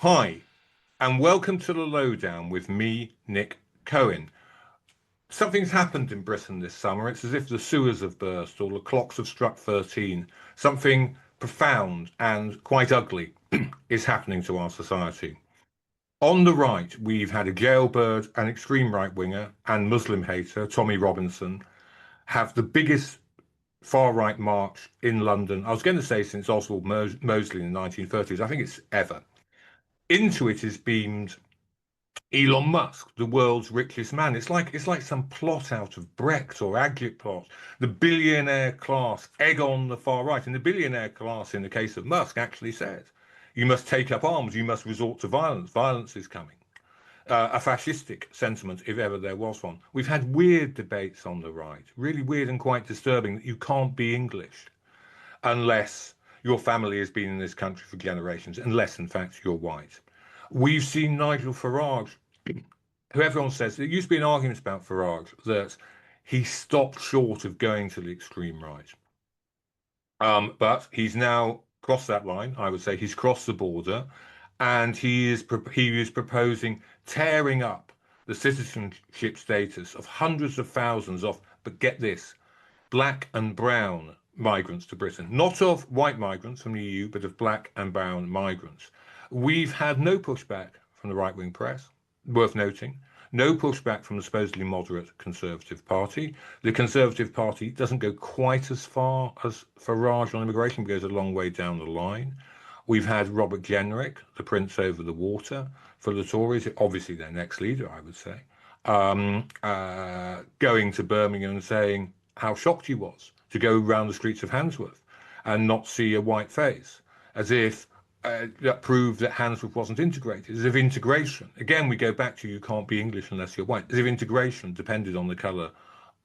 Hi, and welcome to the Lowdown with me, Nick Cohen. Something's happened in Britain this summer. It's as if the sewers have burst or the clocks have struck 13. Something profound and quite ugly is happening to our society. On the right, we've had a jailbird, an extreme right winger, and Muslim hater, Tommy Robinson, have the biggest far right march in London. I was going to say since Oswald Mosley in the 1930s. I think it's ever. Into it is beamed Elon Musk, the world's richest man. It's like some plot out of Brecht or Agitplot. The billionaire class egg on the far right, and the billionaire class, in the case of Musk, actually said, "You must take up arms. You must resort to violence. Violence is coming." A fascistic sentiment, if ever there was one. We've had weird debates on the right, really weird and quite disturbing. That you can't be English unless your family has been in this country for generations, unless, in fact, you're white. We've seen Nigel Farage, who everyone says, there used to be an argument about Farage that he stopped short of going to the extreme right. But he's now crossed that line. I would say he's crossed the border, and he is proposing tearing up the citizenship status of hundreds of thousands of, but get this, black and brown migrants to Britain, not of white migrants from the EU, but of black and brown migrants. We've had no pushback from the right-wing press, worth noting, no pushback from the supposedly moderate Conservative Party. The Conservative Party doesn't go quite as far as Farage on immigration, but goes a long way down the line. We've had Robert Jenrick, the prince over the water, for the Tories, obviously their next leader, I would say, going to Birmingham and saying how shocked he was to go around the streets of Handsworth and not see a white face, as if that proved that Handsworth wasn't integrated, as if integration, again, we go back to you can't be English unless you're white, as if integration depended on the colour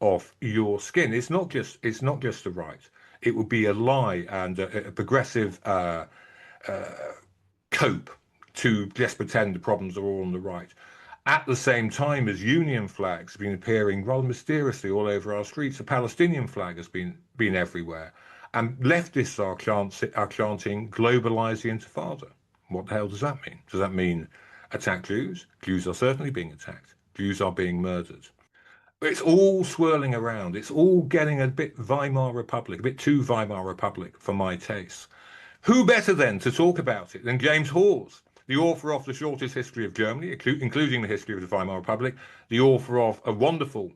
of your skin. It's not just the right. It would be a lie and a progressive cope to just pretend the problems are all on the right. At the same time as Union flags have been appearing rather mysteriously all over our streets, a Palestinian flag has been everywhere. And leftists are chanting globalise the intifada. What the hell does that mean? Does that mean attack Jews? Jews are certainly being attacked. Jews are being murdered. It's all swirling around. It's all getting a bit Weimar Republic, a bit too Weimar Republic for my taste. Who better then to talk about it than James Hawes, the author of The Shortest History of Germany, including the history of the Weimar Republic, the author of a wonderful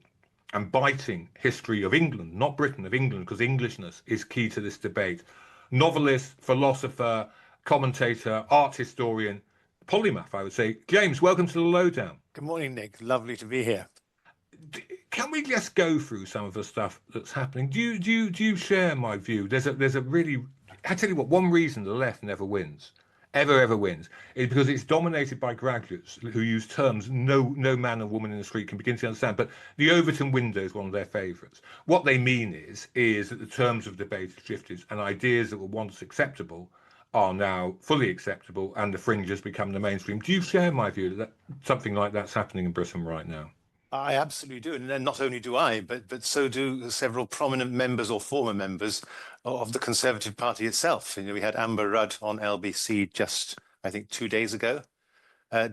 and biting history of England, not Britain, of England, because Englishness is key to this debate. Novelist, philosopher, commentator, art historian, polymath, I would say. James, welcome to the Lowdown. Good morning, Nick. Lovely to be here. Can we just go through some of the stuff that's happening? Do you share my view? There's a really, I tell you what, one reason the left never wins, ever wins, is because it's dominated by graduates who use terms no man or woman in the street can begin to understand. But the Overton window is one of their favourites. What they mean is that the terms of debate have shifted, and ideas that were once acceptable are now fully acceptable, and the fringes become the mainstream. Do you share my view that something like that's happening in Britain right now? I absolutely do. And then not only do I, but so do several prominent members or former members of the Conservative Party itself. You know, we had Amber Rudd on LBC just, I think, 2 days ago,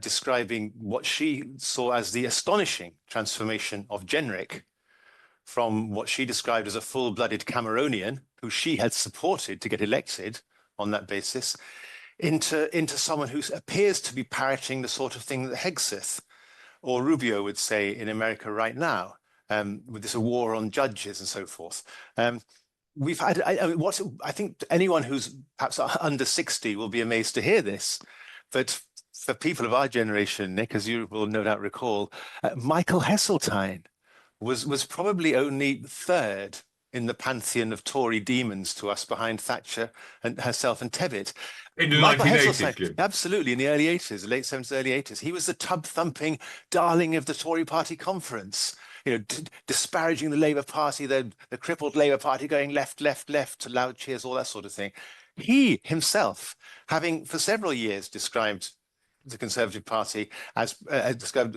describing what she saw as the astonishing transformation of Jenrick from what she described as a full-blooded Cameronian, who she had supported to get elected on that basis, into someone who appears to be parroting the sort of thing that Hegseth or Rubio would say in America right now, with this war on judges and so forth. We've had, I think anyone who's perhaps under 60 will be amazed to hear this, but for people of our generation, Nick, as you will no doubt recall, Michael Heseltine was probably only third in the pantheon of Tory demons to us, behind Thatcher and herself and Tebbit. In the Michael 1980s, absolutely, in the early 80s, late 70s, early 80s. He was the tub-thumping darling of the Tory party conference, you know, disparaging the Labour Party, the crippled Labour Party going left, left, left, to loud cheers, all that sort of thing. He himself, having for several years described the Conservative Party as described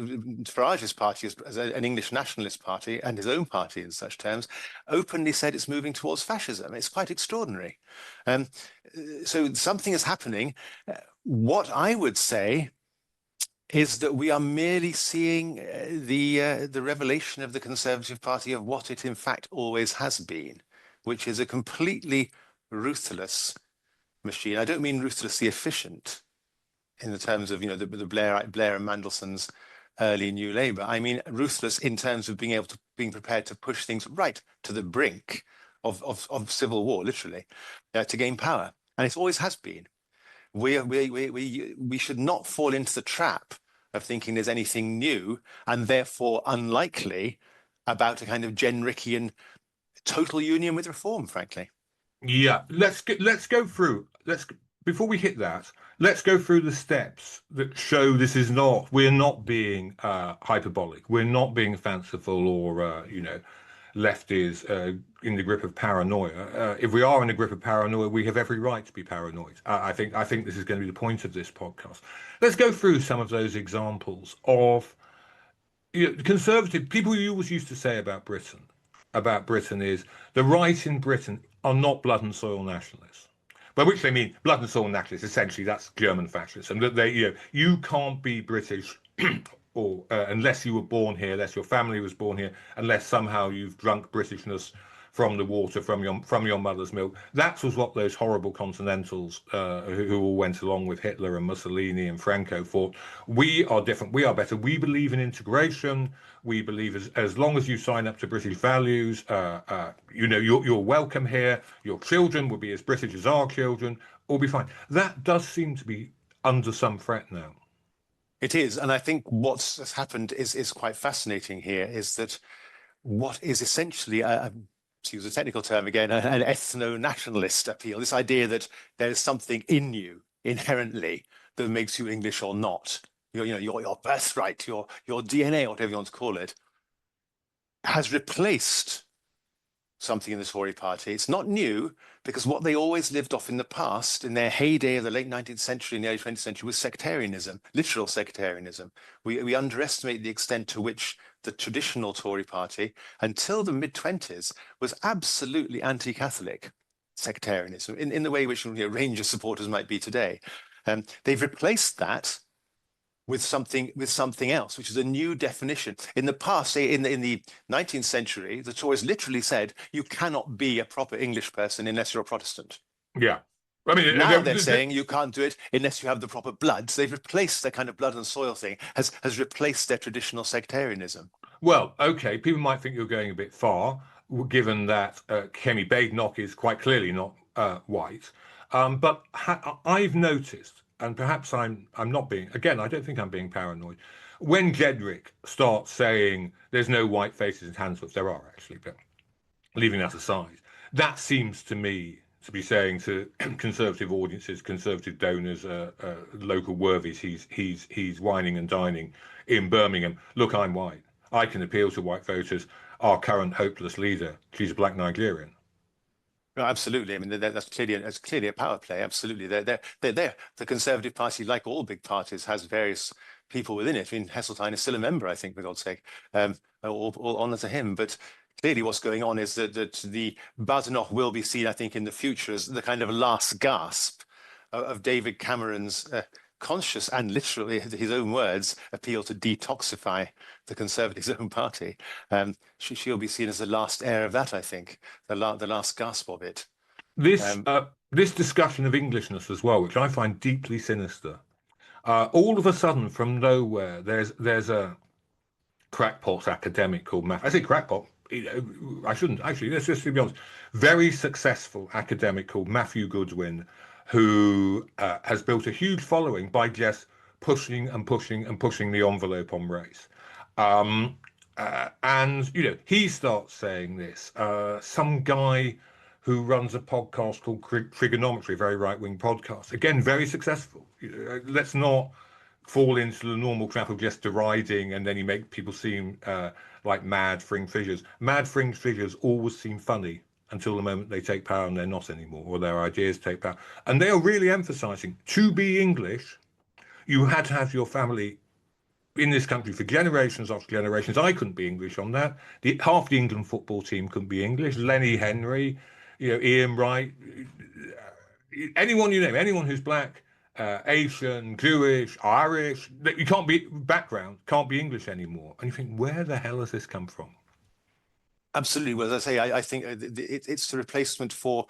Farage's party as an English nationalist party, and his own party in such terms, openly said it's moving towards fascism. It's quite extraordinary. So something is happening. What I would say is that we are merely seeing the revelation of the Conservative Party of what it in fact always has been, which is a completely ruthless machine. I don't mean ruthlessly efficient in the terms of the Blair and Mandelson's early New Labour. I mean ruthless in terms of being prepared to push things right to the brink of civil war, literally, to gain power, and it always has been. We should not fall into the trap of thinking there's anything new and therefore unlikely about a kind of Jenrickian total union with reform, frankly. Yeah, let's go through. Before we hit that, let's go through the steps that show this is not. We're not being hyperbolic. We're not being fanciful or left is in the grip of paranoia. If we are in the grip of paranoia, we have every right to be paranoid. I think this is going to be the point of this podcast. Let's go through some of those examples of conservative people. You always used to say about Britain is the right in Britain are not blood and soil nationalists. By which they mean blood and soil nationalists. Essentially, that's German fascism. That you can't be British or unless you were born here, unless your family was born here, unless somehow you've drunk Britishness from the water from your mother's milk. That was what those horrible Continentals who all went along with Hitler and Mussolini and Franco fought. We are different. We are better. We believe in integration. We believe as long as you sign up to British values, you're welcome here. Your children will be as British as our children. All be fine. That does seem to be under some threat now. It is, and I think what's happened is quite fascinating here. Is that what is essentially to use a technical term again, an ethno-nationalist appeal, this idea that there is something in you inherently that makes you English or not. Your birthright, your DNA, whatever you want to call it, has replaced something in the Tory party. It's not new, because what they always lived off in the past, in their heyday of the late 19th century and the early 20th century, was sectarianism, literal sectarianism. We underestimate the extent to which the traditional Tory party, until the mid-20s, was absolutely anti-Catholic sectarianism, in the way which Rangers supporters might be today. They've replaced that with something else, which is a new definition. In the past, say in the 19th century, the Tories literally said you cannot be a proper English person unless you're a Protestant. Yeah. I mean, now they're saying you can't do it unless you have the proper blood. So they've replaced their kind of blood and soil thing, has replaced their traditional sectarianism. Well, okay, people might think you're going a bit far, given that Kemi Badenoch is quite clearly not white. But I've noticed, and perhaps I'm not being, again, I don't think I'm being paranoid. When Jedrick starts saying there's no white faces in Handsworth, there are actually, but leaving that aside, that seems to me to be saying to conservative audiences, conservative donors, local worthies, he's whining and dining in Birmingham. Look, I'm white. I can appeal to white voters. Our current hopeless leader, she's a black Nigerian. No, absolutely. I mean, that's clearly a power play. Absolutely, they're there. The Conservative Party, like all big parties, has various people within it. I mean, Heseltine is still a member, I think, for God's sake. All honour to him. But clearly, what's going on is that the Badenoch will be seen, I think, in the future as the kind of last gasp of David Cameron's conscious and literally his own words appeal to detoxify the Conservatives' own party. She'll be seen as the last heir of that, I think, the last gasp of it. This discussion of Englishness as well, which I find deeply sinister. All of a sudden, from nowhere, there's a crackpot academic called I say crackpot. I shouldn't actually. Let's just be honest. Very successful academic called Matthew Goodwin, who has built a huge following by just pushing and pushing and pushing the envelope on race. And he starts saying this. Some guy who runs a podcast called Trigonometry, a very right-wing podcast, again very successful. Let's not fall into the normal trap of just deriding and then you make people seem like mad fringe figures. Mad fringe figures always seem funny until the moment they take power, and they're not anymore, or their ideas take power. And they are really emphasizing, to be English, you had to have your family in this country for generations after generations. I couldn't be English on that. Half the England football team couldn't be English. Lenny Henry, Ian Wright, anyone you name, anyone who's black Asian, Jewish, Irish. You can't be background, can't be English anymore. And you think, where the hell has this come from? Absolutely. Well, as I say, I think it's the replacement for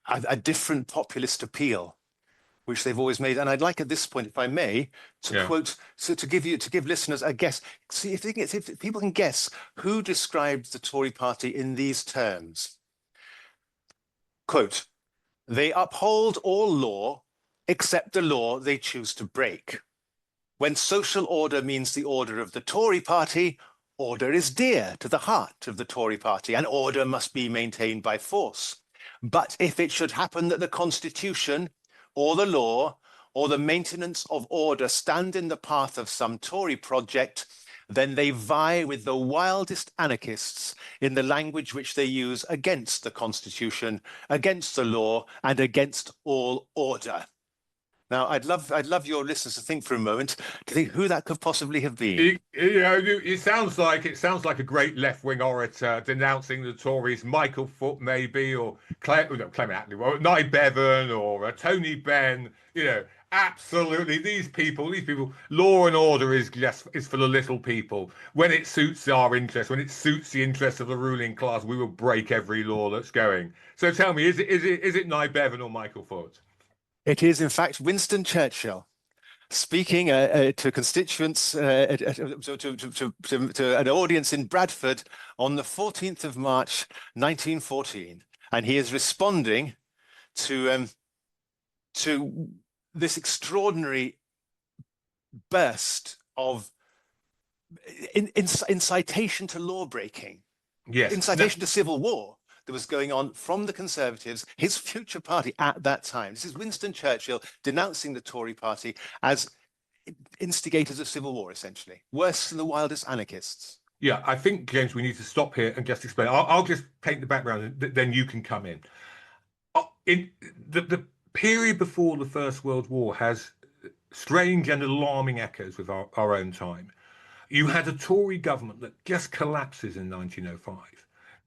a different populist appeal, which they've always made. And I'd like at this point, if I may, to Yeah. quote, so to give listeners a guess. See if people can guess who described the Tory party in these terms. Quote, they uphold all law except the law they choose to break. When social order means the order of the Tory party, order is dear to the heart of the Tory party, and order must be maintained by force. But if it should happen that the Constitution or the law or the maintenance of order stand in the path of some Tory project, then they vie with the wildest anarchists in the language which they use against the Constitution, against the law, and against all order. Now, I'd love your listeners to think for a moment to think who that could possibly have been. It sounds like a great left-wing orator denouncing the Tories, Michael Foot maybe, or Clement Attlee, or Nye Bevan, or Tony Benn. Absolutely, these people. Law and order is for the little people. When it suits our interest, when it suits the interests of the ruling class, we will break every law that's going. So tell me, is it Nye Bevan or Michael Foot? It is, in fact, Winston Churchill speaking to constituents, to an audience in Bradford on the 14th of March, 1914. And he is responding to this extraordinary burst of incitation to law breaking, Yes, incitation to civil war that was going on from the Conservatives, his future party at that time. This is Winston Churchill denouncing the Tory party as instigators of civil war, essentially, worse than the wildest anarchists. Yeah, I think, James, we need to stop here and just explain. I'll just paint the background, and then you can come in. In the period before the First World War has strange and alarming echoes with our own time. You had a Tory government that just collapses in 1905.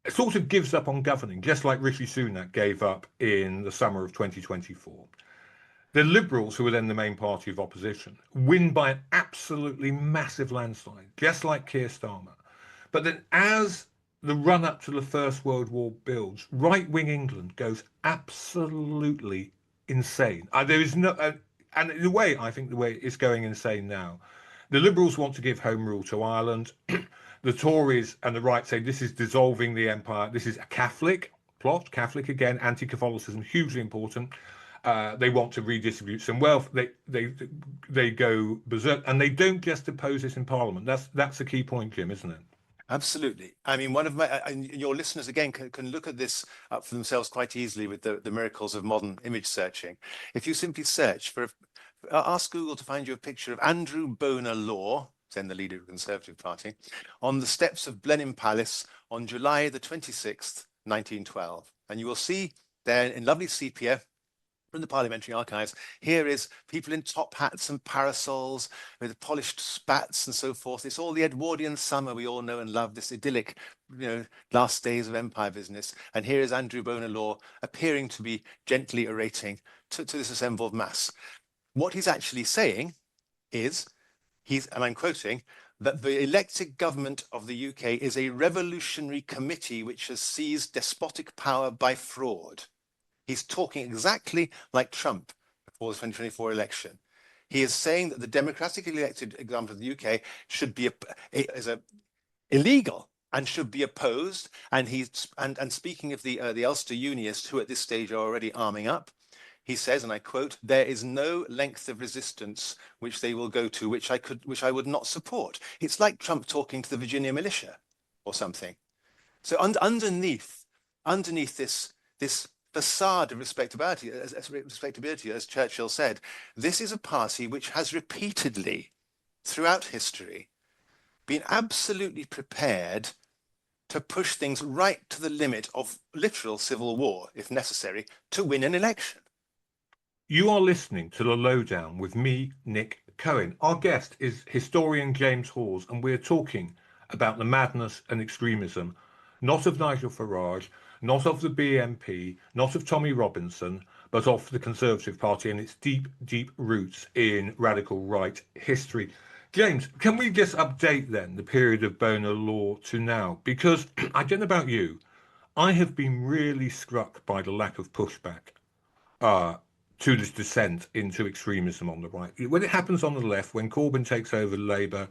It sort of gives up on governing, just like Rishi Sunak gave up in the summer of 2024. The Liberals, who were then the main party of opposition, win by an absolutely massive landslide, just like Keir Starmer. But then as the run-up to the First World War builds, right-wing England goes absolutely insane. There is no, and in a way, I think the way it's going insane now. The Liberals want to give home rule to Ireland. The Tories and the right say this is dissolving the empire. This is a Catholic plot. Catholic again, anti-Catholicism, hugely important. They want to redistribute some wealth. They go berserk, and they don't just oppose this in Parliament. That's the key point, Jim, isn't it? Absolutely. I mean, one of my and your listeners again can look at this up for themselves quite easily with the miracles of modern image searching. If you simply search for, ask Google to find you a picture of Andrew Bonar Law, then the leader of the Conservative Party, on the steps of Blenheim Palace on July the 26th, 1912. And you will see there in lovely sepia from the Parliamentary Archives, here is people in top hats and parasols with polished spats and so forth. It's all the Edwardian summer we all know and love, this idyllic, last days of empire business. And here is Andrew Bonar Law appearing to be gently orating to this assembled mass. What he's actually saying is, and I'm quoting, that the elected government of the UK is a revolutionary committee which has seized despotic power by fraud. He's talking exactly like Trump before the 2024 election. He is saying that the democratically elected example of the UK should be illegal and should be opposed. And speaking of the Ulster Unionists, who at this stage are already arming up, he says, and I quote, "There is no length of resistance which they will go to, which I would not support." It's like Trump talking to the Virginia militia or something. So underneath this facade of respectability, as Churchill said, this is a party which has repeatedly, throughout history, been absolutely prepared to push things right to the limit of literal civil war, if necessary, to win an election. You are listening to The Lowdown with me, Nick Cohen. Our guest is historian James Hawes, and we're talking about the madness and extremism, not of Nigel Farage, not of the BNP, not of Tommy Robinson, but of the Conservative Party and its deep, deep roots in radical right history. James, can we just update then the period of Bonar Law to now? Because I don't know about you, I have been really struck by the lack of pushback uh, to this descent into extremism on the right. When it happens on the left, when Corbyn takes over Labour,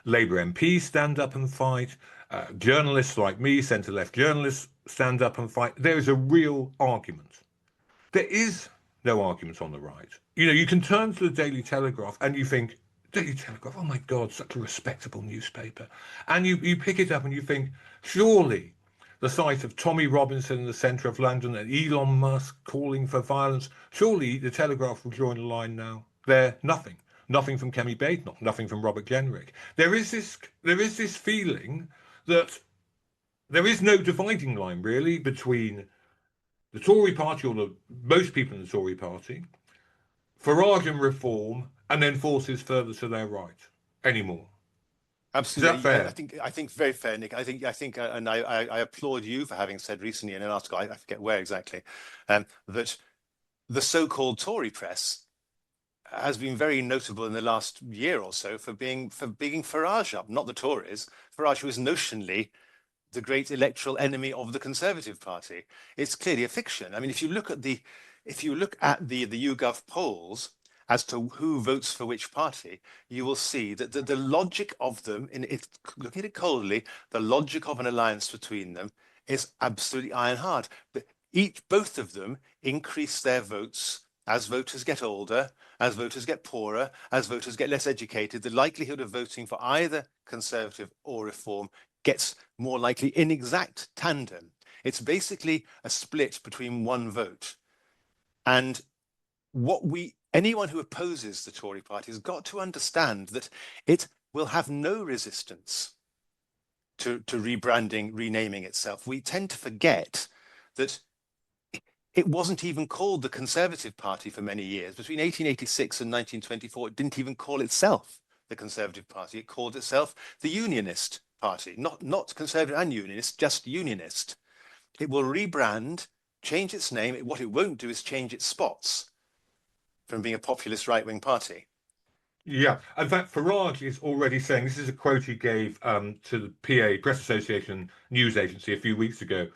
Labour MPs stand up and fight. Journalists like me, centre-left journalists, stand up and fight. There is a real argument. There is no argument on the right. You know, you can turn to the Daily Telegraph and you think, Daily Telegraph, oh my God, such a respectable newspaper. And you pick it up and you think, surely the sight of Tommy Robinson in the centre of London and Elon Musk calling for violence, surely the Telegraph will join the line now. They're nothing. Nothing from Kemi Badenoch, nothing from Robert Jenrick. There is this feeling that there is no dividing line really between the Tory party, or most people in the Tory party, Farage and Reform, and then forces further to their right anymore. Absolutely. Is that fair? I think very fair, Nick. And I applaud you for having said recently in an article, I forget where exactly, that the so-called Tory press has been very notable in the last year or so for being Farage up, not the Tories. Farage, who is notionally the great electoral enemy of the Conservative Party. It's clearly a fiction. I mean, if you look at the YouGov polls as to who votes for which party, you will see that the logic of them, looking at it coldly, the logic of an alliance between them is absolutely iron hard. But both of them increase their votes as voters get older, as voters get poorer, as voters get less educated. The likelihood of voting for either Conservative or Reform gets more likely in exact tandem. It's basically a split between one vote. And anyone who opposes the Tory party has got to understand that it will have no resistance to rebranding, renaming itself. We tend to forget that it wasn't even called the Conservative Party for many years. Between 1886 and 1924, it didn't even call itself the Conservative Party. It called itself the Unionist Party, not Conservative and Unionist, just Unionist. It will rebrand, change its name. What it won't do is change its spots from being a populist right-wing party. Yeah, in fact, Farage is already saying, this is a quote he gave to the PA, Press Association news agency, a few weeks ago.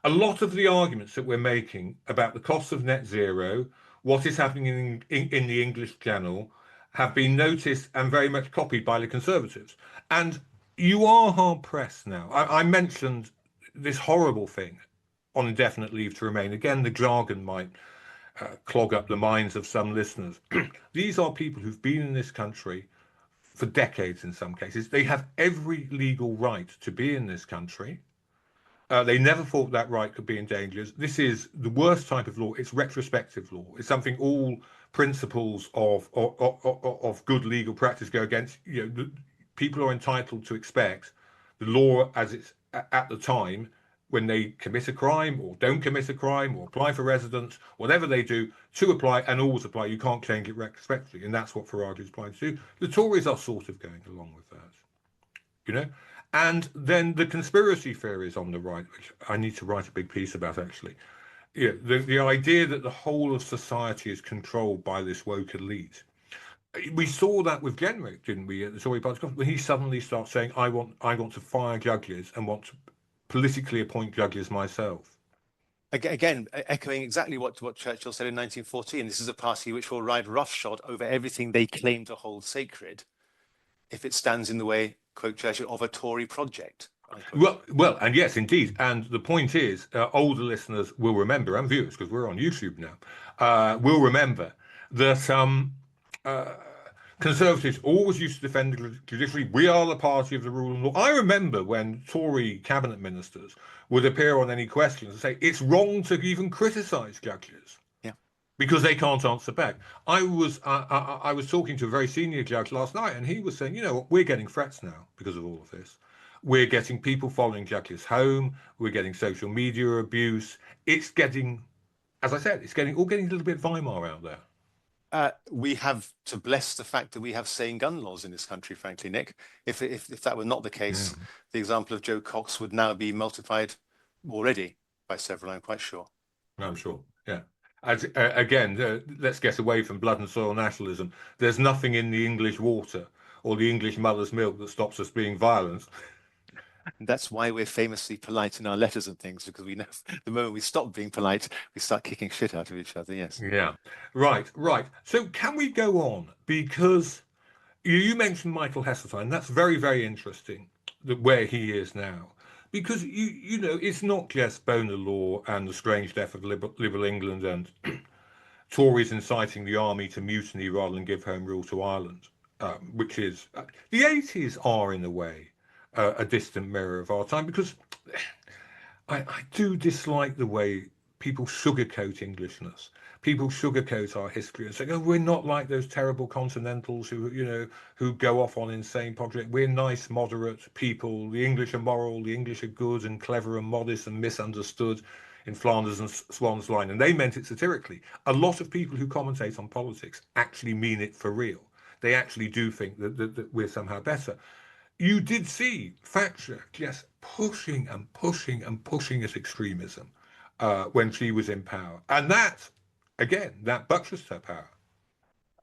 A lot of the arguments that we're making about the costs of net zero, what is happening in the English Channel, have been noticed and very much copied by the Conservatives. And you are hard pressed now. I mentioned this horrible thing on indefinite leave to remain. Again, the jargon might clog up the minds of some listeners. These are people who've been in this country for decades in some cases. They have every legal right to be in this country. They never thought that right could be endangered. This is the worst type of law. It's retrospective law. It's something all principles of good legal practice go against. You know, people are entitled to expect the law as it's at the time when they commit a crime or don't commit a crime or apply for residence, whatever they do, to apply and always apply. You can't change it retrospectively, and that's what Farage is trying to do. The Tories are sort of going along with that, you know. And then the conspiracy theories on the right, which I need to write a big piece about actually. Yeah, the idea that the whole of society is controlled by this woke elite. We saw that with Jenrick, didn't we, at the Tory Party conference, when he suddenly starts saying, I want to fire judges and want to politically appoint judges myself. Again, echoing exactly what Churchill said in 1914, this is a party which will ride roughshod over everything they claim to hold sacred if it stands in the way, quote Churchill, of a Tory project. Well, and yes, indeed. And the point is, older listeners will remember, and viewers, because we're on YouTube now, will remember that Conservatives always used to defend the judiciary. We are the party of the rule of law. I remember when Tory cabinet ministers would appear on any questions and say it's wrong to even criticise judges. Yeah. Because they can't answer back. I was talking to a very senior judge last night, and he was saying, you know what, we're getting threats now because of all of this. We're getting people following judges home. We're getting social media abuse. It's getting, as I said, it's getting a little bit Weimar out there. We have to bless the fact that we have sane gun laws in this country, frankly, Nick. If that were not the case, the example of Joe Cox would now be multiplied already by several, I'm quite sure. I'm sure, yeah. As again, let's get away from blood and soil nationalism. There's nothing in the English water or the English mother's milk that stops us being violent. And that's why we're famously polite in our letters and things, because we know the moment we stop being polite, we start kicking shit out of each other. Yes. Yeah, right, right. So can we go on? Because you mentioned Michael Heseltine. That's very, very interesting that where he is now. Because you know, it's not just Bonar Law and the strange death of liberal England and Tories inciting the army to mutiny rather than give home rule to Ireland, which is the 80s are in a way a distant mirror of our time because I do dislike the way people sugarcoat Englishness. People sugarcoat our history and say, "Oh, we're not like those terrible continentals who, you know, who go off on insane projects. We're nice, moderate people. The English are moral. The English are good and clever and modest and misunderstood in Flanders and Swan's Line." And they meant it satirically. A lot of people who commentate on politics actually mean it for real. They actually do think that we're somehow better. You did see Thatcher just pushing and pushing and pushing at extremism when she was in power, and that again that buttressed her power.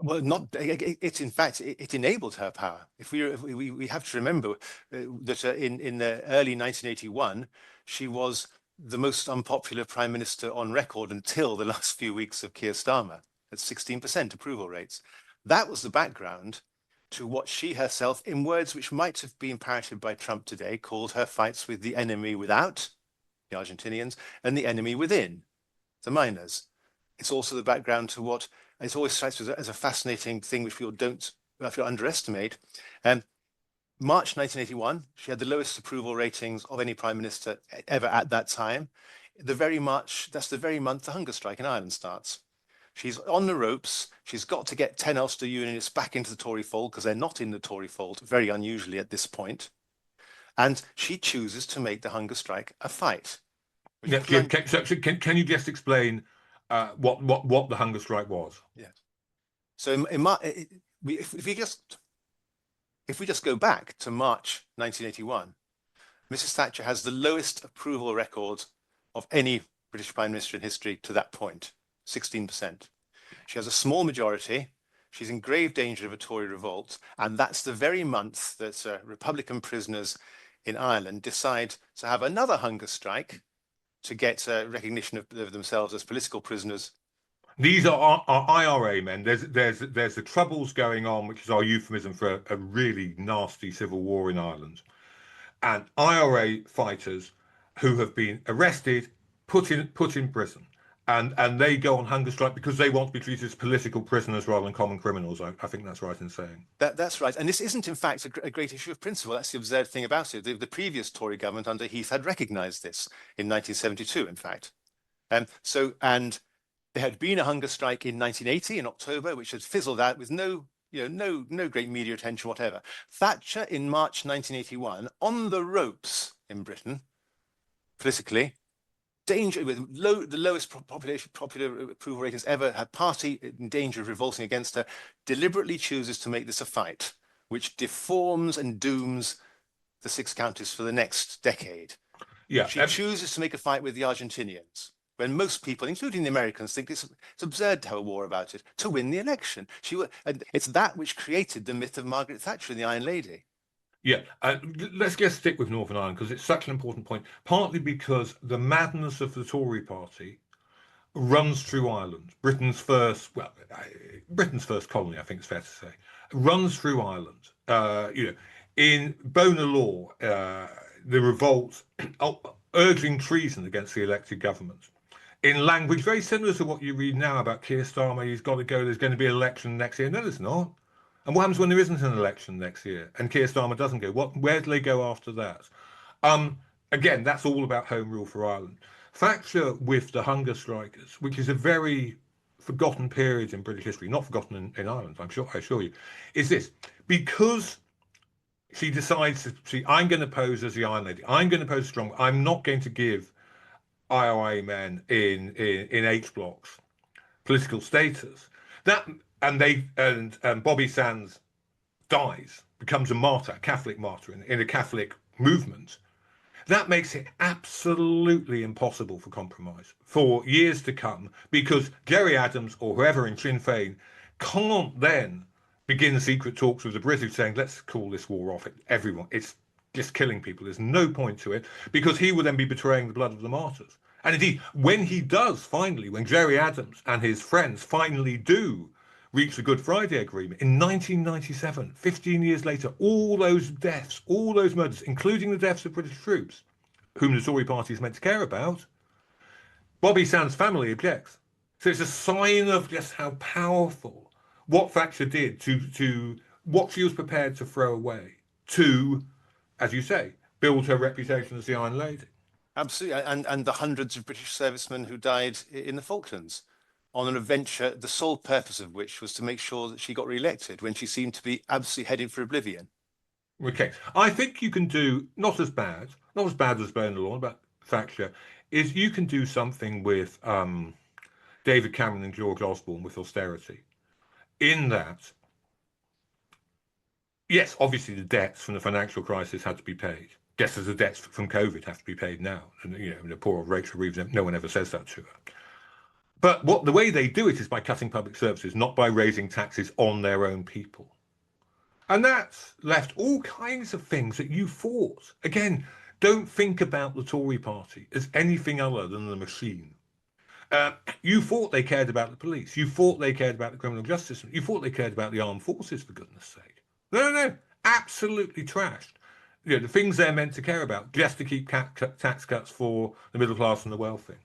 Well, not it. In fact, it enabled her power. If we have to remember that in the early 1981, she was the most unpopular prime minister on record until the last few weeks of Keir Starmer at 16% approval rates. That was the background to what she herself, in words which might have been parroted by Trump today, called her fights with the enemy without, the Argentinians, and the enemy within, the miners. It's also the background to what it always strikes me as a fascinating thing which people don't underestimate. March 1981, she had the lowest approval ratings of any prime minister ever at that time. That's the very month the hunger strike in Ireland starts. She's on the ropes. She's got to get 10 Ulster unionists back into the Tory fold because they're not in the Tory fold, very unusually at this point. And she chooses to make the hunger strike a fight. Yeah, can you just explain what the hunger strike was? Yeah. So if we just go back to March 1981, Mrs. Thatcher has the lowest approval record of any British Prime Minister in history to that point, 16%. She has a small majority. She's in grave danger of a Tory revolt. And that's the very month that Republican prisoners in Ireland decide to have another hunger strike to get recognition of themselves as political prisoners. These are our IRA men. There's the troubles going on, which is our euphemism for a really nasty civil war in Ireland, and IRA fighters who have been arrested, put in prison, and they go on hunger strike because they want to be treated as political prisoners rather than common criminals. I think that's right in saying. That's right. And this isn't, in fact, a great issue of principle. That's the absurd thing about it. The previous Tory government under Heath had recognised this in 1972, in fact. And there had been a hunger strike in 1980 in October, which had fizzled out with no great media attention, whatever. Thatcher in March 1981, on the ropes in Britain, politically, danger with the lowest popular approval ratings ever, had party in danger of revolting against her, deliberately chooses to make this a fight, which deforms and dooms the six counties for the next decade. Yeah, she chooses to make a fight with the Argentinians, when most people, including the Americans, think it's absurd to have a war about it, to win the election. And it's that which created the myth of Margaret Thatcher and the Iron Lady. Yeah, let's just stick with Northern Ireland because it's such an important point. Partly because the madness of the Tory party runs through Ireland, Britain's first colony, I think it's fair to say, runs through Ireland. In Bonar Law, the revolt urging treason against the elected government. In language very similar to what you read now about Keir Starmer, he's got to go, there's going to be an election next year. No, there's not. And what happens when there isn't an election next year and Keir Starmer doesn't go? Where do they go after that? Again, that's all about home rule for Ireland. Thatcher with the hunger strikers, which is a very forgotten period in British history, not forgotten in Ireland, I assure you, is this. Because she decides I'm going to pose as the Iron Lady. I'm going to pose strong. I'm not going to give IRA men in H blocks political status. That and Bobby Sands dies, becomes a martyr, Catholic martyr in a Catholic movement. That makes it absolutely impossible for compromise for years to come, because Gerry Adams or whoever in Sinn Féin can't then begin secret talks with the British saying, let's call this war off. Everyone, it's just killing people. There's no point to it, because he would then be betraying the blood of the martyrs. And indeed, when he does finally, when Gerry Adams and his friends finally do reach the Good Friday Agreement in 1997, 15 years later, all those deaths, all those murders, including the deaths of British troops, whom the Tory party is meant to care about, Bobby Sands' family objects. So it's a sign of just how powerful what Thatcher did to what she was prepared to throw away to, as you say, build her reputation as the Iron Lady. Absolutely, and the hundreds of British servicemen who died in the Falklands on an adventure, the sole purpose of which was to make sure that she got re-elected when she seemed to be absolutely heading for oblivion. Okay, I think you can do not as bad as Burn the Lawn, but Thatcher is you can do something with David Cameron and George Osborne with austerity. In that, yes, obviously the debts from the financial crisis had to be paid. Just as the debts from COVID have to be paid now. And, you know, the poor old Rachel Reeves, no one ever says that to her. But the way they do it is by cutting public services, not by raising taxes on their own people. And that's left all kinds of things that you fought. Again, don't think about the Tory party as anything other than the machine. You thought they cared about the police. You thought they cared about the criminal justice system. You thought they cared about the armed forces, for goodness sake. No, absolutely trashed. You know, the things they're meant to care about, just to keep tax cuts for the middle class and the wealthy.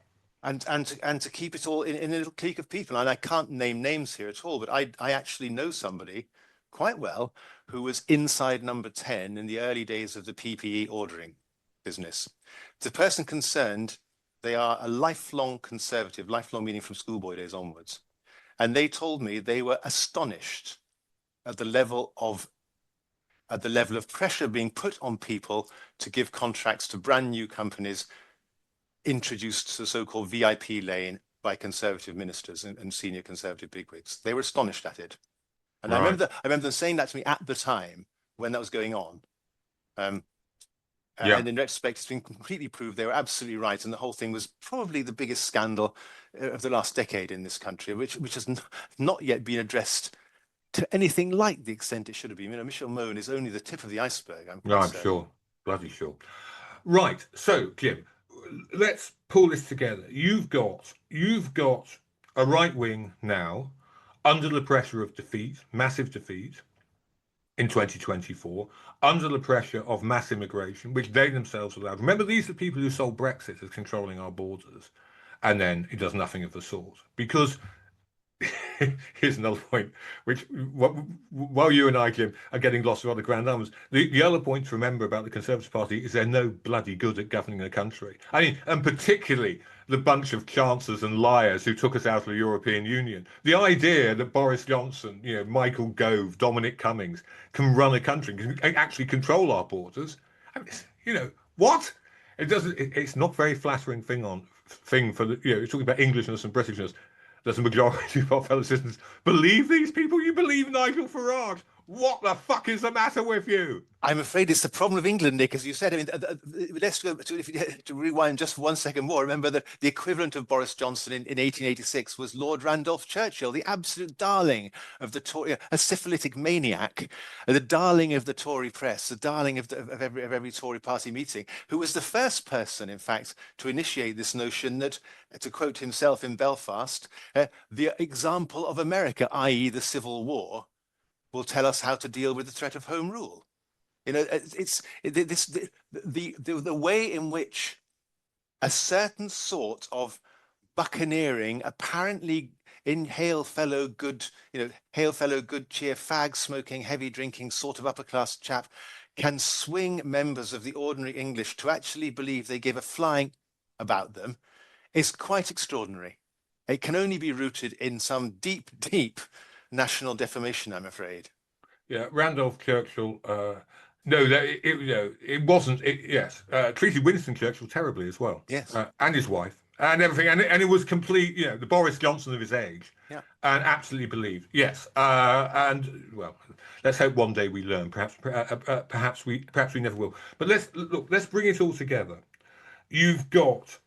And to keep it all in a little clique of people. And I can't name names here at all, but I actually know somebody quite well who was inside number 10 in the early days of the PPE ordering business. The person concerned, they are a lifelong conservative, lifelong meaning from schoolboy days onwards. And they told me they were astonished at the level of pressure being put on people to give contracts to brand new companies introduced to the so-called VIP lane by conservative ministers and senior conservative bigwigs. They were astonished at it. And right. I remember them saying that to me at the time when that was going on. And in retrospect, it's been completely proved they were absolutely right. And the whole thing was probably the biggest scandal of the last decade in this country, which has not yet been addressed to anything like the extent it should have been. You know, Michelle Mone is only the tip of the iceberg. I'm sure, bloody sure. Right, so Jim, let's pull this together. You've got a right wing now under the pressure of defeat, massive defeat in 2024, under the pressure of mass immigration, which they themselves allowed. Remember, these are the people who sold Brexit as controlling our borders, and then it does nothing of the sort. Because here's another point, which while you and I, Jim, are getting lost of other grand numbers, the other point to remember about the Conservative Party is they're no bloody good at governing a country. I mean, and particularly the bunch of chancellors and liars who took us out of the European Union. The idea that Boris Johnson, you know, Michael Gove, Dominic Cummings can run a country, can actually control our borders. I mean, you know, what? It doesn't. It's not very flattering thing for the. You know, you're talking about Englishness and Britishness. Does the majority of our fellow citizens believe these people? You believe Nigel Farage? What the fuck is the matter with you? I'm afraid it's the problem of England, Nick, as you said. I mean, let's go to rewind just 1 second more. Remember that the equivalent of Boris Johnson in 1886 was Lord Randolph Churchill, the absolute darling of the Tory, a syphilitic maniac, the darling of the Tory press, the darling of every Tory party meeting, who was the first person, in fact, to initiate this notion that, to quote himself in Belfast, the example of America, i.e. the Civil War, will tell us how to deal with the threat of home rule. You know, it's the way in which a certain sort of buccaneering, apparently hail fellow good cheer, fag smoking, heavy drinking sort of upper class chap can swing members of the ordinary English to actually believe they give a flying about them is quite extraordinary. It can only be rooted in some deep, deep national defamation, I'm afraid. Yeah, Randolph Churchill. It wasn't. Yes, treated Winston Churchill terribly as well. Yes, and his wife and everything, and it was complete, the Boris Johnson of his age, Yeah. and absolutely believed. Yes, and well, let's hope one day we learn. Perhaps we never will. But let's bring it all together. You've got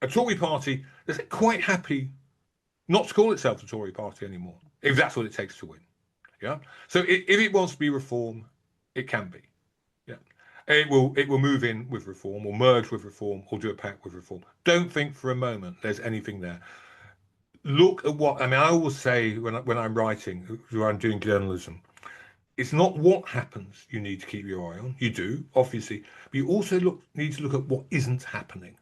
a Tory party that's quite happy not to call itself the Tory party anymore, if that's what it takes to win. Yeah. So if it wants to be reform, it can be. Yeah. It will move in with reform, or merge with reform, or do a pact with reform. Don't think for a moment there's anything there. Look at what I mean. I always say when I'm writing, when I'm doing journalism, it's not what happens you need to keep your eye on. You do, obviously, but you also need to look at what isn't happening.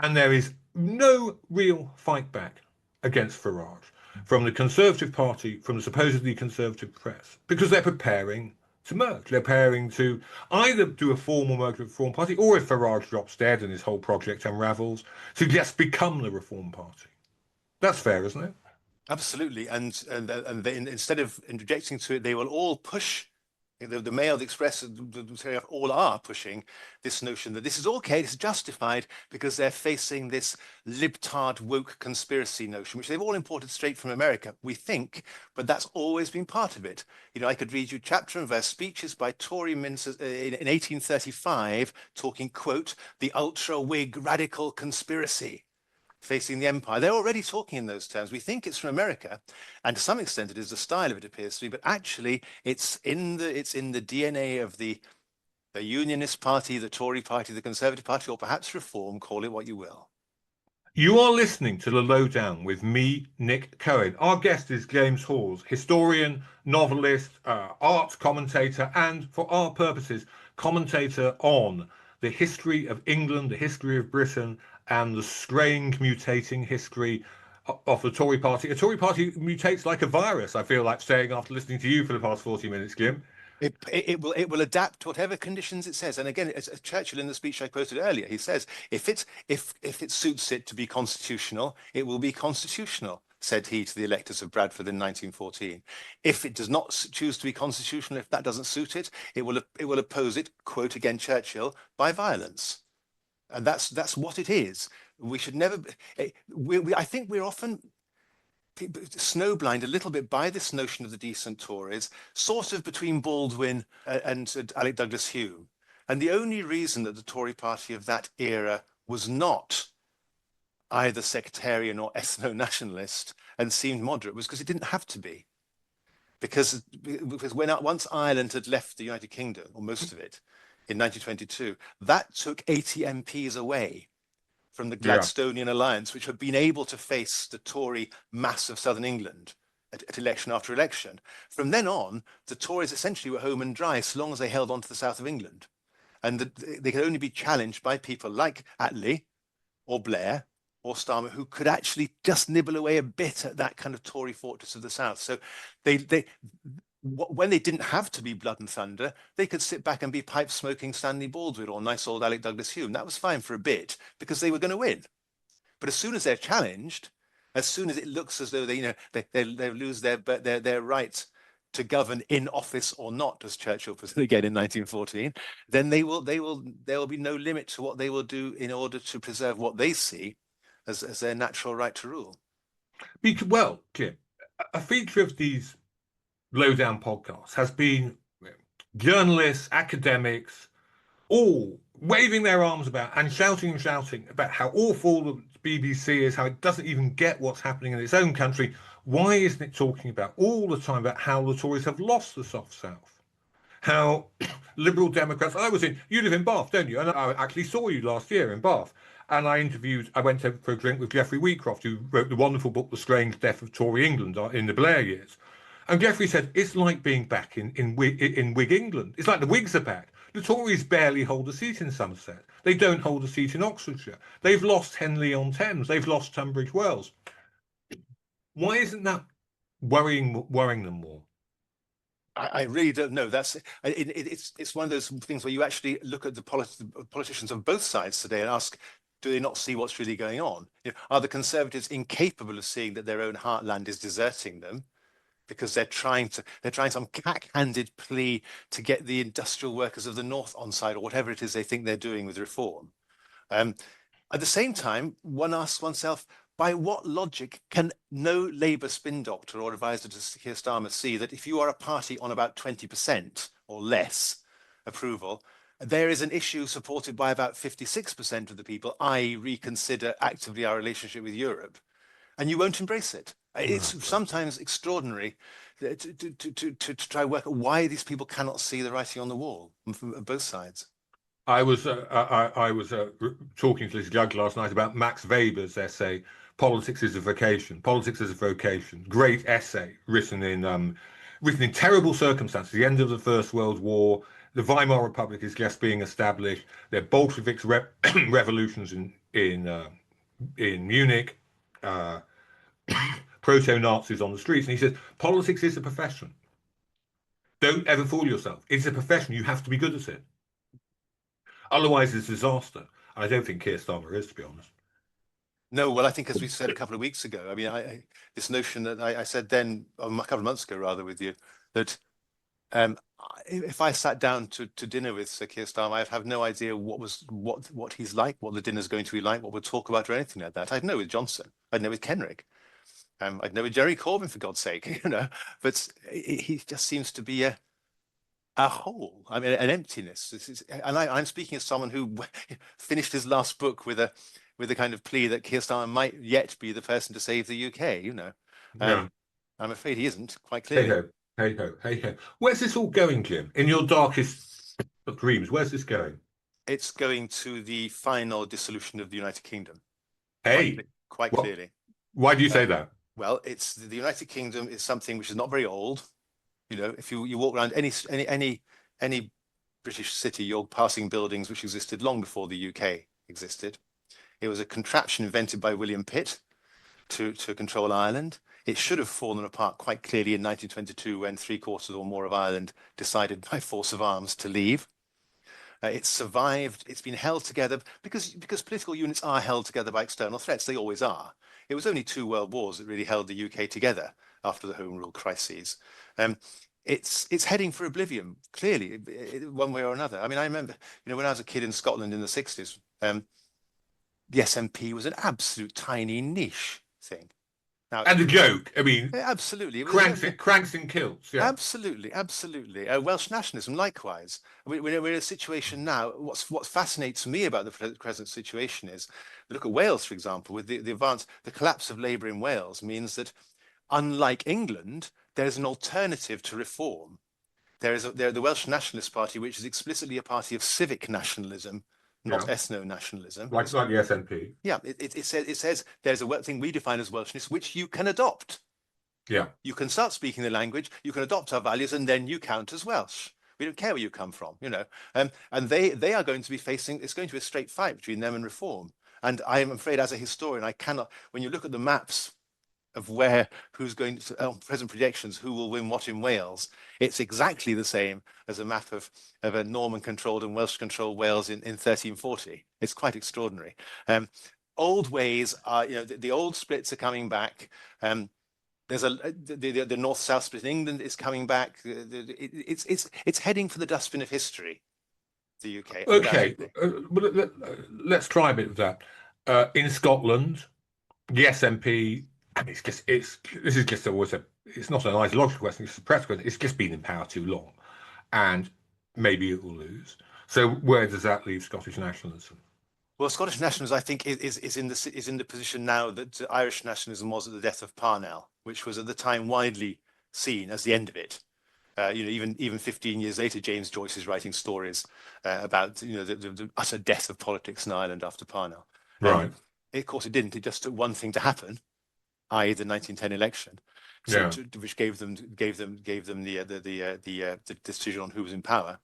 And there is no real fight back against Farage from the Conservative Party, from the supposedly conservative press, because they're preparing to merge. They're preparing to either do a formal merger with the Reform Party, or if Farage drops dead and his whole project unravels, to just become the Reform Party. That's fair, isn't it? Absolutely, and they, instead of interjecting to it, they will all push. The Mail, the Express, all are pushing this notion that this is okay, this is justified, because they're facing this libtard woke conspiracy notion, which they've all imported straight from America, we think, but that's always been part of it. I could read you chapter and verse speeches by Tory ministers in 1835 talking, quote, the ultra-Whig radical conspiracy facing the empire. They're already talking in those terms. We think it's from America, and to some extent it is the style of it, appears to be, but actually it's in the DNA of the Unionist Party, the Tory Party, the Conservative Party, or perhaps Reform, call it what you will. You are listening to The Lowdown with me, Nick Cohen. Our guest is James Hawes, historian, novelist, art commentator, and for our purposes, commentator on the history of England, the history of Britain, and the strange mutating history of the Tory party. A Tory party mutates like a virus, I feel like saying after listening to you for the past 40 minutes, Jim. It will adapt to whatever conditions it says. And again, as Churchill in the speech I quoted earlier, he says, if it suits it to be constitutional, it will be constitutional, said he to the electors of Bradford in 1914. If it does not choose to be constitutional, if that doesn't suit it, it will oppose it, quote again Churchill, by violence. And that's what it is. We should never. I think we're often snowblind a little bit by this notion of the decent Tories, sort of between Baldwin and Alec Douglas Hume. And the only reason that the Tory party of that era was not either sectarian or ethno-nationalist and seemed moderate was because it didn't have to be. Because once Ireland had left the United Kingdom, or most of it, in 1922, that took 80 MPs away from the Gladstonian alliance, which had been able to face the Tory mass of southern England at election after election. From then on, the Tories essentially were home and dry so long as they held on to the south of England. And they could only be challenged by people like Attlee or Blair or Starmer, who could actually just nibble away a bit at that kind of Tory fortress of the south. So when they didn't have to be blood and thunder, they could sit back and be pipe smoking Stanley Baldwin or nice old Alec Douglas Hume. That was fine for a bit because they were going to win. But as soon as they're challenged, as soon as it looks as though they lose their right to govern in office or not, as Churchill put it again in 1914, then there will be no limit to what they will do in order to preserve what they see as their natural right to rule. Well, Jim, a feature of these Lowdown podcasts has been journalists, academics, all waving their arms about and shouting about how awful the BBC is, how it doesn't even get what's happening in its own country. Why isn't it talking about all the time about how the Tories have lost the soft South? How Liberal Democrats, you live in Bath, don't you? And I actually saw you last year in Bath. And I went for a drink with Geoffrey Wheatcroft, who wrote the wonderful book, The Strange Death of Tory England in the Blair years. And Geoffrey said, it's like being back in Whig England. It's like the Whigs are back. The Tories barely hold a seat in Somerset. They don't hold a seat in Oxfordshire. They've lost Henley-on-Thames. They've lost Tunbridge Wells. Why isn't that worrying them more? I really don't know. It's one of those things where you actually look at the politicians on both sides today and ask, do they not see what's really going on? Are the Conservatives incapable of seeing that their own heartland is deserting them? Because they're trying some cack-handed plea to get the industrial workers of the North on side, or whatever it is they think they're doing with reform. At the same time, one asks oneself, by what logic can no Labour spin doctor or advisor to Keir Starmer see that if you are a party on about 20% or less approval, there is an issue supported by about 56% of the people, i.e. reconsider actively our relationship with Europe, and you won't embrace it. It's sometimes extraordinary to try to work out why these people cannot see the writing on the wall from both sides. I was talking to Liz Jugg last night about Max Weber's essay, "Politics is a Vocation." Politics is a vocation. Great essay written in terrible circumstances. The end of the First World War, the Weimar Republic is just being established. There are Bolshevik revolutions in Munich, proto-Nazis on the streets, and he says politics is a profession. Don't ever fool yourself. It's a profession. You have to be good at it. Otherwise, it's a disaster. I don't think Keir Starmer is, to be honest. No, well, I think as we said a couple of weeks ago, I mean, this notion that I said then, a couple of months ago rather, with you, that if I sat down to dinner with Sir Keir Starmer, I'd have no idea what he's like, what the dinner's going to be like, what we'll talk about, or anything like that. I'd know with Johnson, I'd know with Kenrick, I'd know with Jerry Corbyn, for God's sake, But he just seems to be a hole. I mean, an emptiness. And I'm speaking as someone who finished his last book with a kind of plea that Keir Starmer might yet be the person to save the UK. Yeah. I'm afraid he isn't, quite Hey clearly. ho, hey ho, hey ho. Where's this all going, Jim? In your darkest of dreams, where's this going? It's going to the final dissolution of the United Kingdom. Hey, quite what? clearly. Why do you say that? Well, it's the United Kingdom is something which is not very old. If you walk around any British city, you're passing buildings which existed long before the UK existed. It was a contraption invented by William Pitt to control Ireland. It should have fallen apart quite clearly in 1922 when 3/4 or more of Ireland decided by force of arms to leave. It's survived. It's been held together because political units are held together by external threats. They always are. It was only 2 world wars that really held the UK together after the Home Rule crises. It's heading for oblivion, clearly, one way or another. I mean, I remember, when I was a kid in Scotland in the 60s, the SNP was an absolute tiny niche thing. Now, and a joke. I mean, absolutely. Cranks in kilts. Yeah. Absolutely. Welsh nationalism, likewise. We're in a situation now. What fascinates me about the present situation is, look at Wales, for example, with the collapse of Labour in Wales means that, unlike England, there's an alternative to reform. There's the Welsh Nationalist Party, which is explicitly a party of civic nationalism, not ethno-nationalism. Like the SNP. Yeah, it says there's a thing we define as Welshness, which you can adopt. Yeah. You can start speaking the language, you can adopt our values, and then you count as Welsh. We don't care where you come from, And they are going to be facing, it's going to be a straight fight between them and reform. And I am afraid, as a historian, I cannot, when you look at the maps of who's going to, present projections, who will win what in Wales, it's exactly the same as a map of a Norman-controlled and Welsh-controlled Wales in 1340. It's quite extraordinary. Old ways are, the old splits are coming back. There's the north-south split in England is coming back. It's heading for the dustbin of history, the UK. Okay, let's try a bit of that. In Scotland, the SNP. And this is just it's not an ideological question, it's a practical question. It's just been in power too long, and maybe it will lose. So where does that leave Scottish nationalism? Well, Scottish nationalism, I think, is in the position now that Irish nationalism was at the death of Parnell, which was at the time widely seen as the end of it. Even 15 years later, James Joyce is writing stories about the utter death of politics in Ireland after Parnell. Right. Of course, it didn't. It just took one thing to happen, i.e., the 1910 election, which gave them the decision on who was in power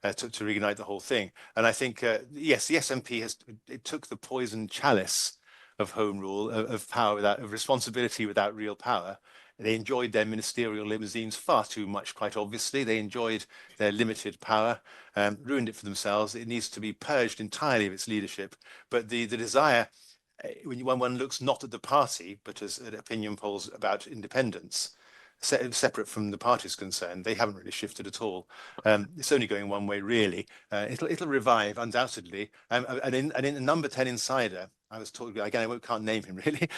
to reignite the whole thing. And I think yes, the SNP it took the poison chalice of Home Rule, of power of responsibility without real power. They enjoyed their ministerial limousines far too much, quite obviously. They enjoyed their limited power, ruined it for themselves. It needs to be purged entirely of its leadership. But the desire, when one looks not at the party, but at opinion polls about independence, separate from the parties concerned, they haven't really shifted at all. It's only going one way, really. It'll revive undoubtedly. And in the number 10 insider, I was talking again. Can't name him really.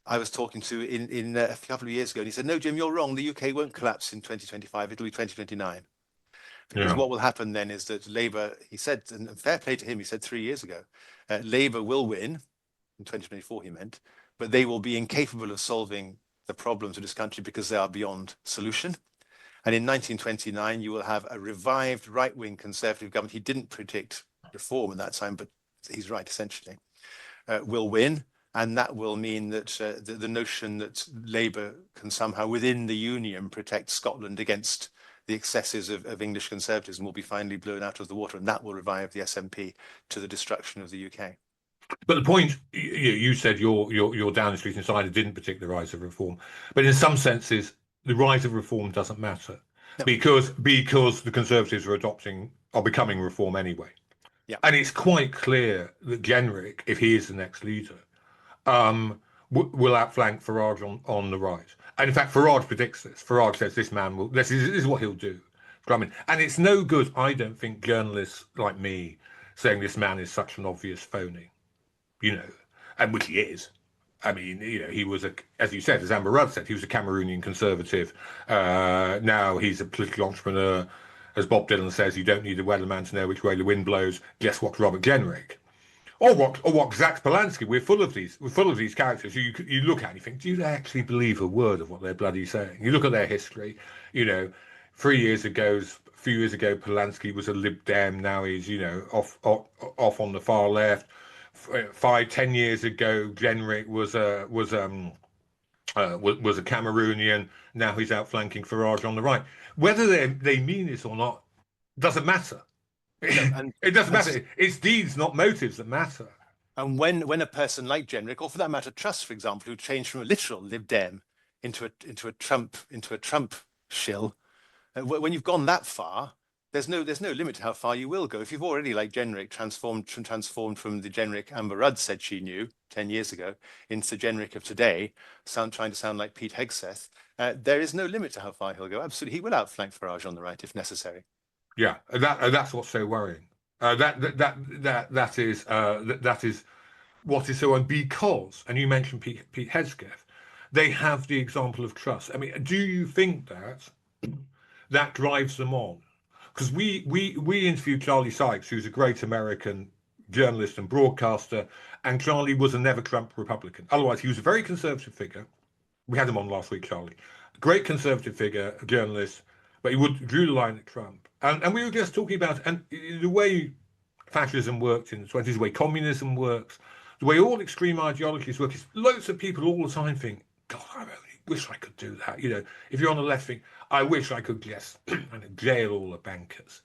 I was talking to in a couple of years ago, and he said, "No, Jim, you're wrong. The UK won't collapse in 2025. It'll be 2029." Because what will happen then is that Labour, he said, and fair play to him, he said 3 years ago, Labour will win in 2024. He meant, but they will be incapable of solving the problems of this country because they are beyond solution. And in 1929, you will have a revived right-wing Conservative government. He didn't predict reform at that time, but he's right, essentially, will win. And that will mean that the notion that Labour can somehow, within the Union, protect Scotland against the excesses of English conservatism will be finally blown out of the water. And that will revive the SNP to the destruction of the UK. But the point, you said your Downing Street insider didn't predict the rise of reform, but in some senses, the rise of reform doesn't matter because the Conservatives are becoming reform anyway. Yeah. And it's quite clear that Jenrick, if he is the next leader, will outflank Farage on the right. And in fact, Farage predicts this. Farage says this man will. This is what he'll do. And it's no good, I don't think, journalists like me saying this man is such an obvious phony, and which he is. I mean, he was as you said, as Amber Rudd said, he was a Cameroonian conservative. Now he's a political entrepreneur. As Bob Dylan says, you don't need a weatherman to know which way the wind blows. Guess what, Robert Jenrick? Or what Zach Polanski. We're full of these characters who you look at and you think, do you actually believe a word of what they're bloody saying? You look at their history, 3 years ago, a few years ago, Polanski was a Lib Dem. Now he's, off on the far left. 5-10 years ago, Jenrick was a Cameroonian. Now he's outflanking Farage on the right. Whether they mean it or not doesn't matter. It doesn't matter. It's deeds, not motives, that matter. And when a person like Jenrick, or for that matter, Truss, for example, who changed from a literal Lib Dem into a Trump shill, when you've gone that far, there's no limit to how far you will go. If you've already, like Jenrick, transformed from the Jenrick Amber Rudd said she knew 10 years ago into the Jenrick of today, trying to sound like Pete Hegseth, there is no limit to how far he'll go. Absolutely, he will outflank Farage on the right if necessary. Yeah, that's what's so worrying. That is what is so worrying because, and you mentioned Pete Hegseth, they have the example of Truss. I mean, do you think that drives them on? Because we interviewed Charlie Sykes, who's a great American journalist and broadcaster, and Charlie was a never Trump Republican. Otherwise, he was a very conservative figure. We had him on last week, Charlie. Great conservative figure, a journalist, but he drew the line at Trump. And we were just talking about and the way fascism worked in the 20s, the way communism works, the way all extreme ideologies work. Is loads of people all the time think, God, I really wish I could do that. If you're on the left, think, I wish I could just jail all the bankers.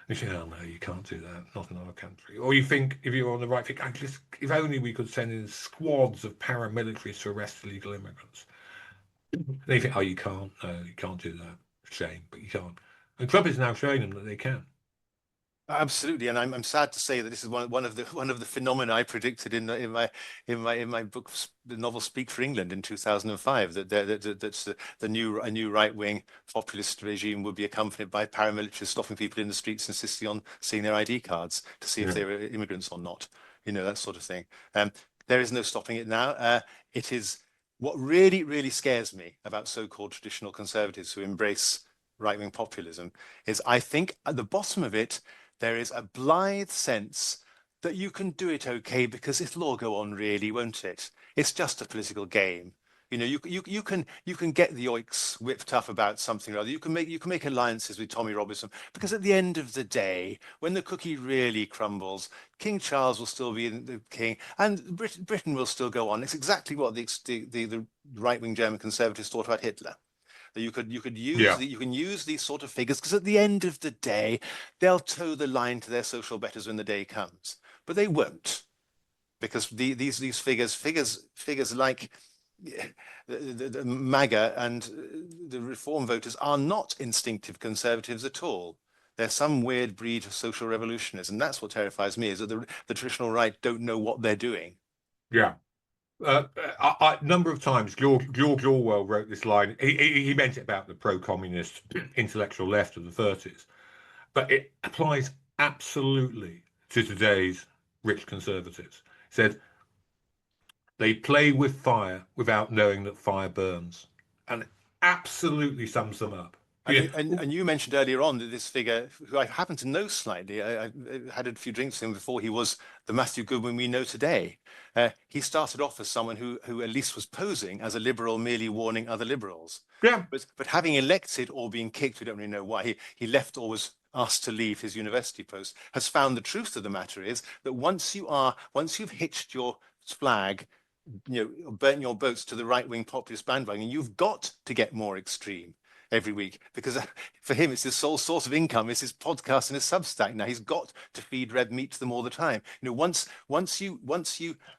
And you think, oh no, you can't do that, not in our country. Or you think, if you're on the right, think, if only we could send in squads of paramilitaries to arrest illegal immigrants. And you think, oh, you can't, no, you can't do that. Shame, but you can't. And Trump is now showing them that they can. Absolutely, and I'm sad to say that this is one of the phenomena I predicted in my book, the novel Speak for England in 2005. That a new right-wing populist regime would be accompanied by paramilitaries stopping people in the streets, insisting on seeing their ID cards to see if they were immigrants or not. That sort of thing. There is no stopping it now. It is what really scares me about so-called traditional conservatives who embrace right-wing populism is I think at the bottom of it there is a blithe sense that you can do it okay because it'll all go on really, won't it? It's just a political game. You can get the oiks whipped up about something or other. You can make alliances with Tommy Robinson because at the end of the day, when the cookie really crumbles, King Charles will still be the king, and Britain will still go on. It's exactly what the right-wing German conservatives thought about Hitler. That you can use these sort of figures because at the end of the day, they'll toe the line to their social betters when the day comes, but they won't, because these figures like the MAGA and the Reform voters are not instinctive conservatives at all. They're some weird breed of social revolutionists, and that's what terrifies me: is that the traditional right don't know what they're doing. Yeah. Number of times, George Orwell wrote this line. He meant it about the pro-communist intellectual left of the 30s, but it applies absolutely to today's rich conservatives. He said, they play with fire without knowing that fire burns. And it absolutely sums them up. Yeah. And you mentioned earlier on that this figure, who I happen to know slightly, I had a few drinks with him before he was the Matthew Goodwin we know today. He started off as someone who at least was posing as a liberal, merely warning other liberals. Yeah. But having elected or being kicked, we don't really know why, he left or was asked to leave his university post, has found the truth of the matter is that once you've hitched your flag, burnt your boats to the right-wing populist bandwagon, you've got to get more extreme every week, because for him it's his sole source of income, it's his podcast and his Substack. Now he's got to feed red meat to them all the time. Once you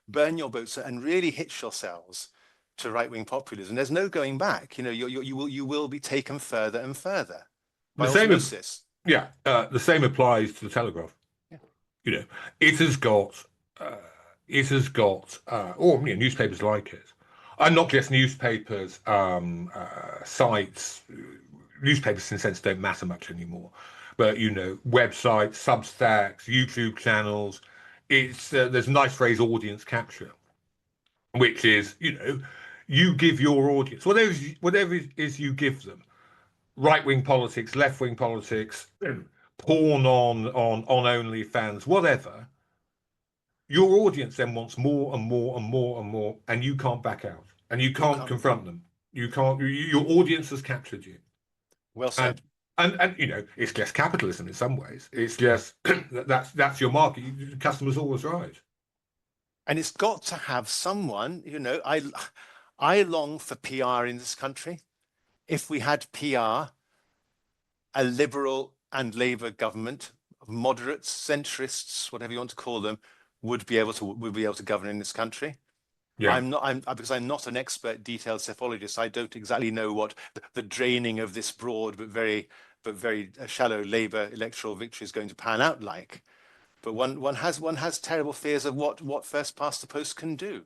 burn your boats and really hitch yourselves to right-wing populism, there's no going back. You will be taken further and further by osmosis. The same applies to the Telegraph. Yeah. It has got newspapers like it. And not just newspapers, sites. Newspapers, in a sense, don't matter much anymore. But, websites, Substacks, YouTube channels. There's a nice phrase, audience capture, which is, you give your audience, whatever it is you give them, right-wing politics, left-wing politics, porn on OnlyFans, whatever. Your audience then wants more and more and more and more, and you can't back out, and you can't confront them. You can't. Your audience has captured you. Well said. And it's just capitalism in some ways. It's just that's your market. The customer's always right. And it's got to have someone. I long for PR in this country. If we had PR, a Liberal and Labour government, moderates, centrists, whatever you want to call them, would be able to govern in this country. Yeah. Because I'm not an expert detailed cephalogist. I don't exactly know what the draining of this broad but very shallow Labour electoral victory is going to pan out like. But one has terrible fears of what first past the post can do.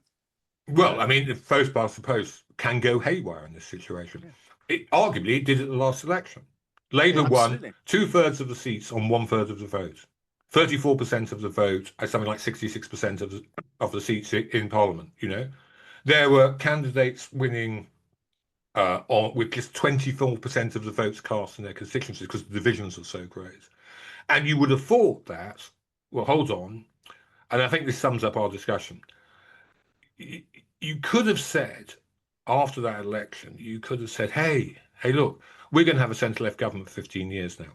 Well, I mean, the first past the post can go haywire in this situation. Yeah. Arguably, it did at the last election. Labour won 2/3 of the seats on 1/3 of the vote. 34% of the vote, something like 66% of the seats in Parliament. There were candidates winning with just 24% of the votes cast in their constituencies because the divisions are so great. And you would have thought that, well, hold on, and I think this sums up our discussion. You could have said, after that election, hey, look, we're going to have a centre-left government for 15 years now.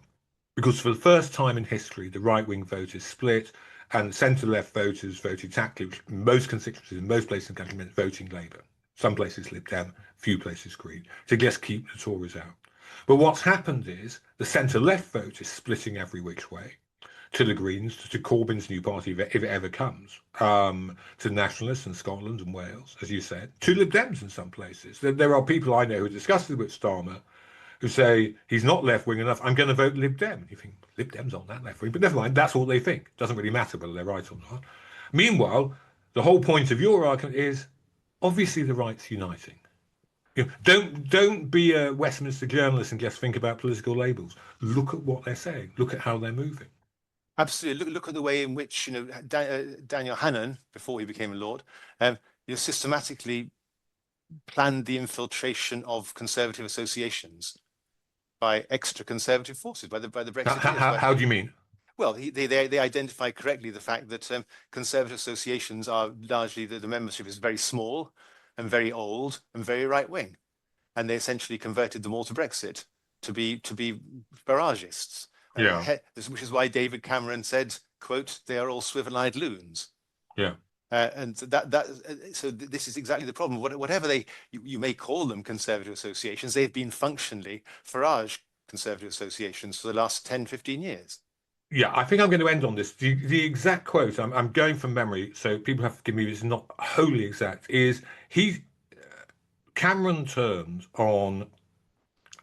Because for the first time in history, the right-wing vote is split, and centre-left voters voted tactically. Most constituencies in most places in the country meant voting Labour. Some places Lib Dem, few places Green, to just keep the Tories out. But what's happened is the centre-left vote is splitting every which way, to the Greens, to Corbyn's new party, if it ever comes, to nationalists in Scotland and Wales, as you said, to Lib Dems in some places. There are people I know who discussed it with Starmer, who say he's not left-wing enough, I'm going to vote Lib Dem. And you think, Lib Dem's on that left-wing, but never mind, that's what they think. Doesn't really matter whether they're right or not. Meanwhile, the whole point of your argument is, obviously the right's uniting. Don't be a Westminster journalist and just think about political labels. Look at what they're saying. Look at how they're moving. Absolutely. Look at the way in which Daniel Hannan, before he became a Lord, systematically planned the infiltration of conservative associations by extra conservative forces, by the Brexiteers. How do you mean? Well, they identify correctly the fact that conservative associations are largely the membership is very small and very old and very right wing, and they essentially converted them all to Brexit to be barragists. Which is why David Cameron said, "quote They are all swivel-eyed loons." Yeah. And so this is exactly the problem. Whatever you may call them conservative associations, they've been functionally Farage conservative associations for the last 10, 15 years. Yeah, I think I'm going to end on this. The exact quote, I'm going from memory, so people have to forgive me, it's not wholly exact, is Cameron turned on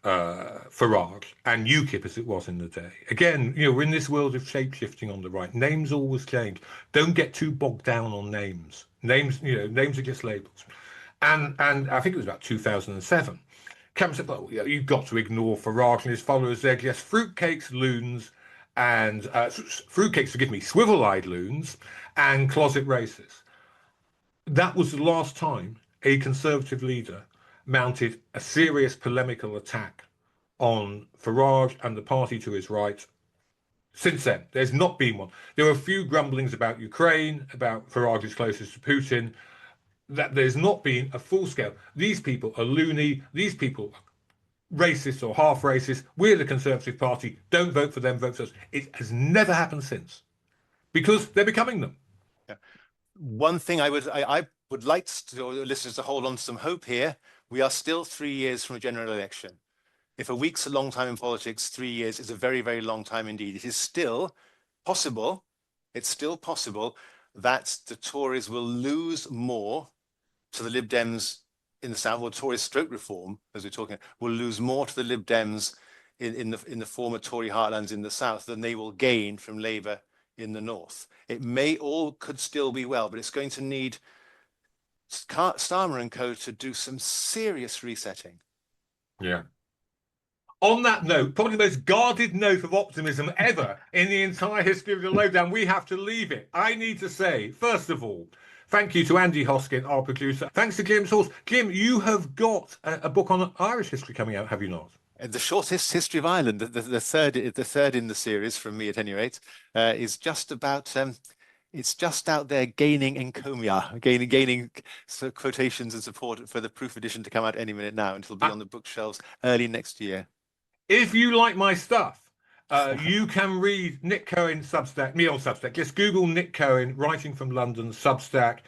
Farage and UKIP as it was in the day. Again, we're in this world of shape-shifting on the right. Names always change. Don't get too bogged down on names. Names, names are just labels. And I think it was about 2007. Cameron said, well, you've got to ignore Farage and his followers. They're just fruitcakes, loons, and fruitcakes, forgive me, swivel-eyed loons, and closet racists. That was the last time a Conservative leader mounted a serious polemical attack on Farage and the party to his right. Since then, there's not been one. There were a few grumblings about Ukraine, about Farage's closest to Putin, that there's not been a full scale. These people are loony. These people are racist or half racist. We're the Conservative Party. Don't vote for them, vote for us. It has never happened since because they're becoming them. Yeah. One thing I would like listeners to hold on to some hope here. We are still 3 years from a general election. If a week's a long time in politics, 3 years is a very, very long time indeed. It is still possible, it's still possible that the Tories will lose more to the Lib Dems in the South, or Tory stroke reform, as we're talking, will lose more to the Lib Dems in the former Tory heartlands in the South than they will gain from Labour in the North. It could still be well, but it's going to need Starmer and co to do some serious resetting. Yeah. On that note, probably the most guarded note of optimism ever in the entire history of the Lowdown, we have to leave it. I need to say, first of all, thank you to Andy Hoskin, our producer. Thanks to James Hawes. Jim, you have got a book on Irish history coming out, have you not? The shortest history of Ireland, the third in the series, from me at any rate, is just about. It's just out there gaining encomia, gaining quotations and support for the proof edition to come out any minute now, and it'll be on the bookshelves early next year. If you like my stuff, you can read Nick Cohen Substack, me on Substack. Just Google Nick Cohen, writing from London, Substack.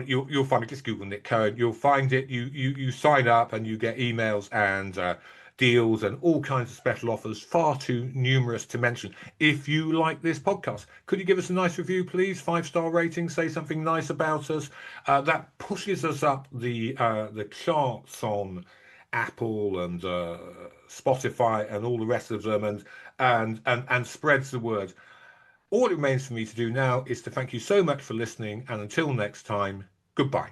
You'll find it. Just Google Nick Cohen. You'll find it. You sign up and you get emails and deals and all kinds of special offers, far too numerous to mention. If you like this podcast, could you give us a nice review, please? 5-star rating, say something nice about us. That pushes us up the charts on Apple and Spotify and all the rest of them, and spreads the word. All it remains for me to do now is to thank you so much for listening, and until next time, goodbye.